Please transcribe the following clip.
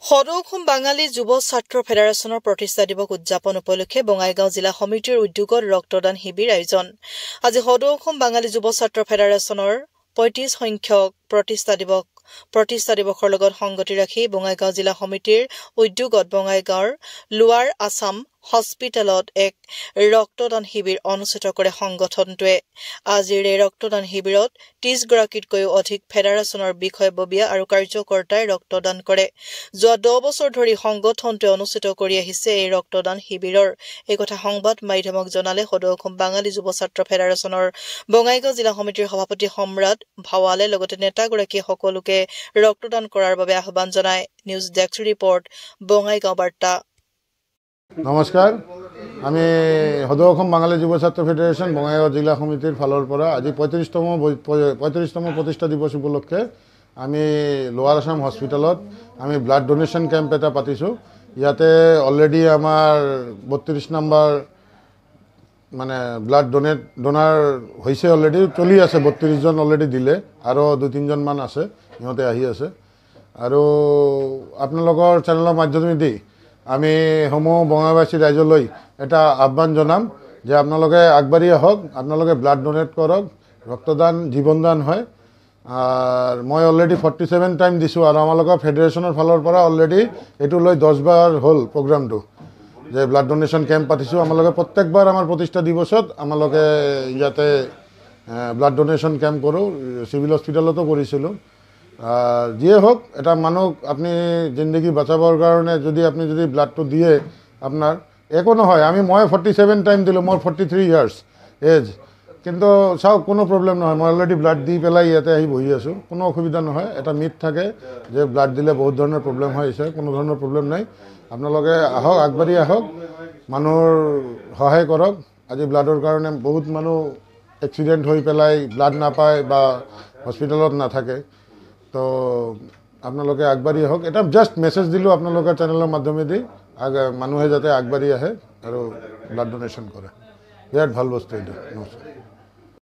সদৌ অসম বাঙালী যুৱ ছাত্ৰ ফেডাৰেশ্যনৰ প্ৰতিষ্ঠা দিৱস উদযাপন উপলক্ষে বঙাইগাঁও জিলা সমিতিৰ উদ্যোগত ৰক্তদান শিবিৰ আয়োজন। আজি সদৌ অসম বাঙালী যুৱ ছাত্ৰ ফেডাৰেশ্যনৰ ৩৫ সংখ্যক প্ৰতিষ্ঠা দিৱসৰ লগত সংগতি ৰাখি বঙাইগাঁও জিলা সমিতিৰ উদ্যোগত বঙাইগাঁৱৰ লোৱাৰ আছাম হস্পিটেলত এক ৰক্তদান শিবিৰ অনুষ্ঠিত কৰে সংগঠনটোৱে। আজিৰ এই ৰক্তদান শিবিৰত ৩০ গৰাকীতকৈও অধিক ফেডাৰেশ্যনৰ বিষয়ববীয়া আৰু কাৰ্যকৰ্তাই ৰক্তদান কৰে। যোৱা 10 বছৰ ধৰি সংগঠনটোৱে অনুষ্ঠিত কৰি আহিছে এই ৰক্তদান শিবিৰৰ। এই কথা সংবাদ মাধ্যমক জনালে সদৌ অসম বাঙালী যুৱ ছাত্ৰ ফেডাৰেশ্যনৰ বঙাইগাঁও জিলা সমিতিৰ সভাপতি সম্ৰাট ভাৱালে লগতে নেতাগৰাকীয়ে সকলোকে ৰক্তদান কৰাৰ বাবে আহ্বান জনায়। নিউজ ডেস্ক ৰিপৰ্ট বঙাইগাঁও বাৰ্তা। নমস্কাৰ, আমি সদৌ অসম বাঙালী যুৱ ছাত্ৰ ফেডাৰেশ্যন বঙাইগাঁও জিলা সমিতিৰ ফালৰ পৰা আজি ৩৫তম প্ৰতিষ্ঠা দিৱস উপলক্ষে আমি লোৱাৰ আছাম হস্পিটেলত আমি ব্লাড ডোনেশ্যন কেম্প এটা পাতিছোঁ। ইয়াতে অলৰেডি আমাৰ ৩২ নম্বৰ মানে ব্লাড ডোনাৰ হৈছে, অলৰেডি চলি আছে। ৩২ জন অলৰেডি দিলে আৰু ২-৩ মান আছে, সিহঁতে আহি আছে। আৰু আপোনালোকৰ চেনেলৰ মাধ্যমেদি আমি সমূহ বঙাইগাঁওবাসী ৰাইজলৈ এটা আহ্বান জনাম যে আপোনালোকে আগবাঢ়ি আহক, আপোনালোকে ব্লাড ডোনেট কৰক। ৰক্তদান জীৱনদান হয়। আৰু মই অলৰেডি 47 টাইম দিছোঁ আৰু আমালোকৰ ফেডাৰেশ্যনৰ ফালৰ পৰা অলৰেডি এইটো লৈ 10 বাৰ হ'ল প্ৰগ্ৰামটো যে ব্লাড ডোনেশ্যন কেম্প পাতিছোঁ। আমালোকে প্ৰত্যেকবাৰ আমাৰ প্ৰতিষ্ঠা দিৱসত আমালোকে ইয়াতে ব্লাড ডোনেশ্যন কেম্প কৰোঁ। চিভিল হস্পিটেলতো কৰিছিলোঁ। যিয়ে হওক, এটা মানুহক আপুনি জিন্দগী বচাবৰ কাৰণে যদি ব্লাডটো দিয়ে, আপোনাৰ একো নহয়। মই 47 টাইম দিলোঁ, মোৰ 43 ইয়াৰ্ছ এজ, কিন্তু চাওক কোনো প্ৰব্লেম নহয়। মই অলৰেডি ব্লাড দি পেলাই ইয়াতে আহি বহি আছোঁ, কোনো অসুবিধা নহয়। এটা মিথ থাকে যে ব্লাড দিলে বহুত ধৰণৰ প্ৰব্লেম হৈছে, কোনো ধৰণৰ প্ৰব্লেম নাই। আপোনালোকে আহক, আগবাঢ়ি আহক, মানুহৰ সহায় কৰক। আজি ব্লাডৰ কাৰণে বহুত মানুহ এক্সিডেণ্ট হৈ পেলাই ব্লাড নাপায় বা হস্পিটেলত নাথাকে। তো আপোনালোকে আগবাঢ়ি আহক। এটা জাষ্ট মেছেজ দিলোঁ আপোনালোকৰ চেনেলৰ মাধ্যমেদি, মানুহে যাতে আগবাঢ়ি আহে আৰু ব্লাড ডোনেশ্যন কৰে। বিৰাট ভাল বস্তু এইটো। নমস্কাৰ।